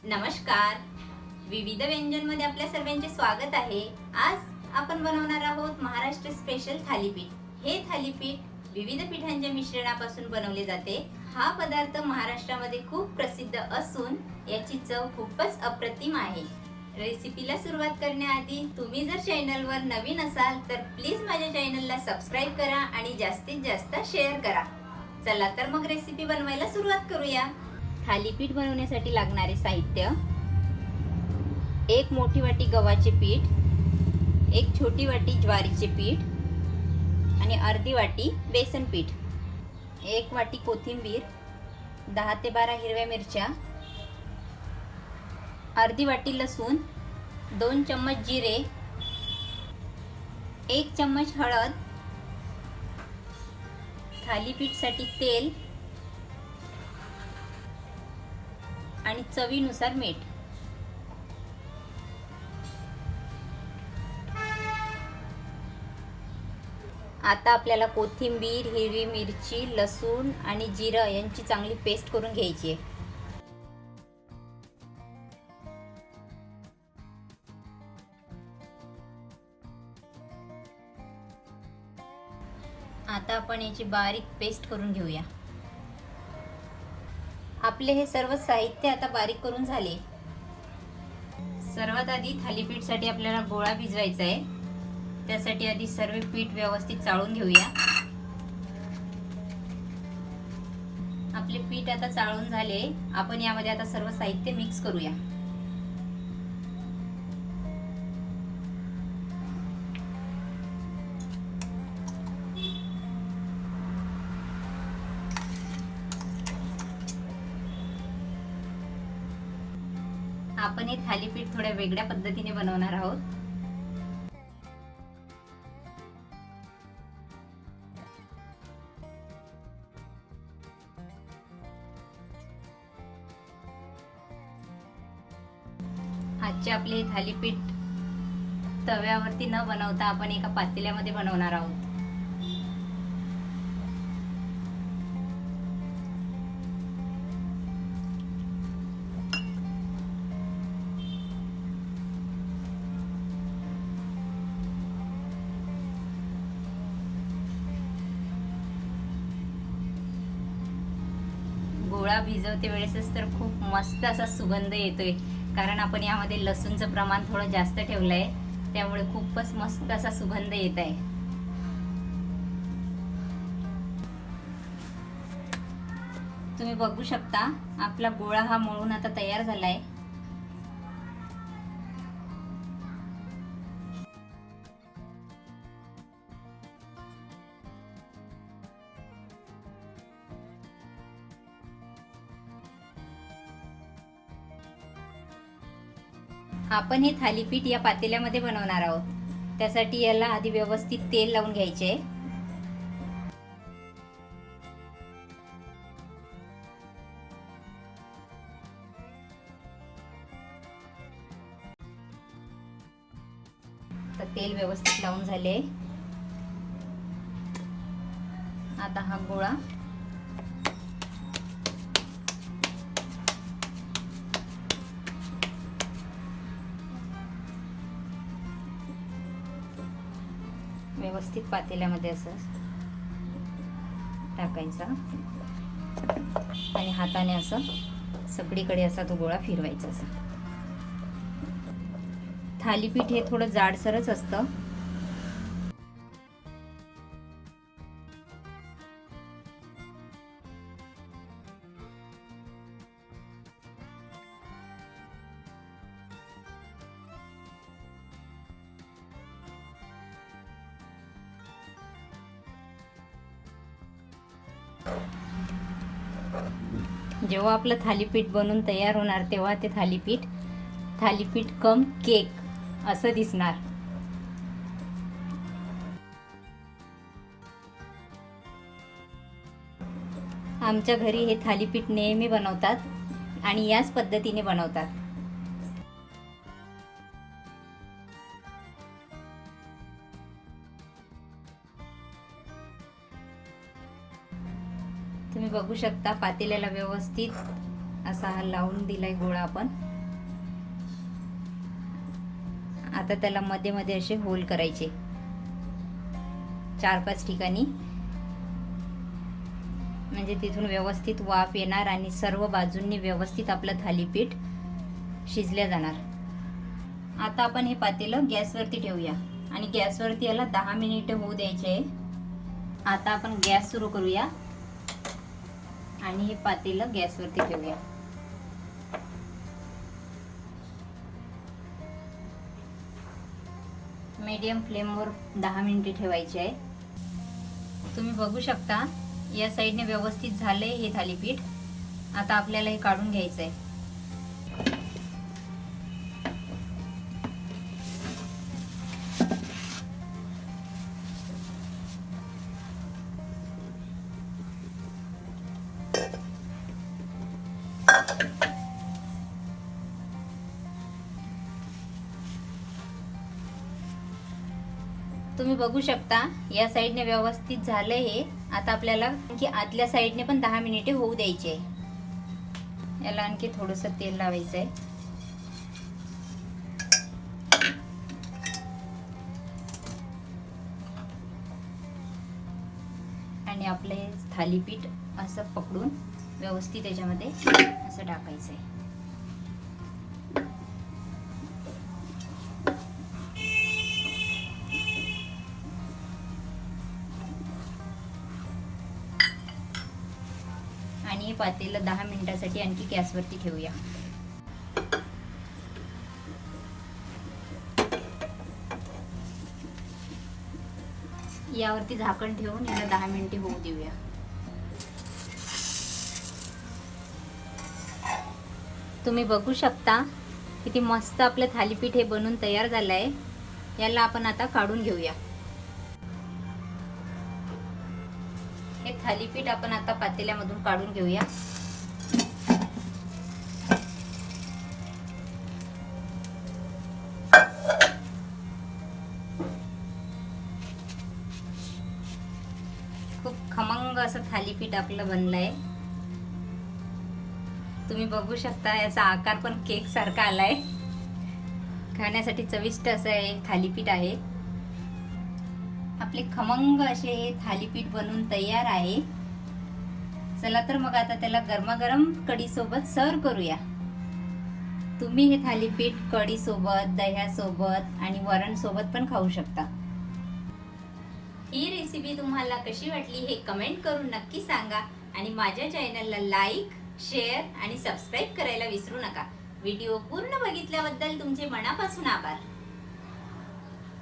नमस्कार. विविध व्यंजन मध्ये आपल्या सर्वांचे स्वागत आहे. आज आपण बनवणार आहोत महाराष्ट्र स्पेशल थालीपीठ. हे थालीपीठ विविध पिठांच्या मिश्रणापासून बनवले जाते. हा पदार्थ महाराष्ट्रामध्ये खूप प्रसिद्ध असून याची चव खूपच अप्रतिम आहे. रेसिपीला सुरुवात करण्याआधी तुम्ही जर चॅनलवर नवीन असाल तर प्लीज माझ्या चॅनलला सबस्क्राइब करा आणि जास्तीत जास्त शेअर करा. चला तर मग रेसिपी बनवायला सुरुवात करूया. थालीपीठ बनवण्यासाठी लागणारे साहित्य: एक मोठी वाटी गव्हाचे पीठ, एक छोटी वाटी ज्वारीचे पीठ आणि अर्धी वाटी बेसन पीठ, एक वाटी कोथिंबीर, 10 ते 12 हिरव्या मिरच्या, अर्धी वाटी लसूण, 2 चम्मच जिरे, 1 चम्मच हळद, थालीपीठसाठी तेल आणि चवीनुसार मीठ. आता आपल्याला कोथिंबीर, हिरवी मिरची, लसूण आणि जिरं यांची चांगली पेस्ट करून घ्यायची आहे. आता आपण याची बारीक पेस्ट करून घेऊया. आपले हे सर्व साहित्य आता बारीक करून झाले. सर्वात आधी थालीपीठसाठी आपल्याला गोळा भिजवायचा आहे. त्यासाठी आधी सर्व पीठ व्यवस्थित चाळून घेऊया. आपले पीठ आता चाळून झाले. आपण यामध्ये आता सर्व साहित्य मिक्स करूया. आपण हे थालीपीठ थोड्या वेगळ्या पद्धतीने बनवणार आहोत. आजचे आपले थालीपीठ तव्यावरती न बनवता आपण एका पातेल्यामध्ये बनवणार आहोत. गोळा भिजवते वेळेसच तर खूप मस्त असा सुगंध येतोय, कारण आपण यामध्ये लसूणचं प्रमाण थोडं जास्त ठेवलंय, त्यामुळे खूपच मस्त असा सुगंध येत आहे. तुम्ही बघू शकता आपला गोळा हा मळून आता तयार झालाय. आपण हे थालीपीठ या पातेल्यामध्ये बनवणार आहोत. त्यासाठी याला आधी व्यवस्थित तेल लावून घ्यायचे. तर तेल व्यवस्थित लावून झाले. आता हा गोळा व्यवस्थित पातेल्यामध्ये असं टाकायचा आणि हाताने असं सगळीकडे असा तो गोळा फिरवायचा. असा थालीपीठ हे थोडं जाडसरच असतं. जेव्हा आपलं थालीपीठ बनून तयार होणार तेव्हा ते थालीपीठ कम केक असं दिसणार. आमच्या घरी हे थालीपीठ नेहमी बनवतात आणि याच पद्धतीने बनवतात. तुम्ही बघू शकता पातेल्याला व्यवस्थित असा लावून दिलाय गोळा आपण. आता त्याला मध्ये मध्ये असे होल करायचे 4-5 ठिकाणी, म्हणजे तिथून व्यवस्थित वाफ येणार आणि सर्व बाजूंनी व्यवस्थित आपलं थालीपीठ शिजल्या जाणार. आता आपण हे पातेलं गॅसवरती ठेवूया आणि गॅसवरती याला 10 मिनिटे होऊ द्यायचे आहे. आता आपण गॅस सुरू करूया आणि हे पातेलं गॅसवरती ठेवूया. मीडियम फ्लेमवर 10 मिनिटे ठेवायचे आहे. तुम्ही बघू शकता या साईडने व्यवस्थित झालंय हे थालीपीठ. आता आपल्याला हे काढून घ्यायचं आहे. तुम्ही बघू शकता या साईडने व्यवस्थित झालंय हे. आता आपल्याला आणखी आतल्या साईडने पण 10 मिनिटे होऊ द्यायचे आहे. याला आणखी थोडंसं तेल लावायचं आहे. आणि आपले थालीपीठ असं पकडून व्यवस्थित त्याच्यामध्ये असं टाकायचं आहे. आणि हे पातेलं 10 मिनिटासाठी आणखी गॅसवरती ठेवूया. यावरती झाकण ठेवून याला 10 मिनिटे होऊ देऊया. तुम्ही बघू शकता किती मस्त आपलं थालीपीठ हे बनून तयार झालंय. याला आपण आता काढून घेऊया. हे थालीपीठ आपण आता पातेल्यामधून काढून घेऊया. खूप खमंग असं थालीपीठ आपलं बनलंय. तुम्ही बघू शकता याचा आकार पण केक सारखा आलाय. खाण्यासाठी चविष्ट असं हे थालीपीठ आहे. आपले खमंग असे हे थालीपीठ बनून तयार आहे. चला तर मग आता त्याला गरमागरम कढी सोबत सर्व करूया. तुम्ही हे थालीपीठ कढी सोबत, दह्यासोबत आणि वरण सोबत पण खाऊ शकता. ही रेसिपी तुम्हाला कशी वाटली हे कमेंट करून नक्की सांगा आणि माझ्या चॅनलला लाईक, शेअर आणि सबस्क्राईब करायला विसरू नका. व्हिडिओ पूर्ण बघितल्याबद्दल तुमचे मनापासून आभार.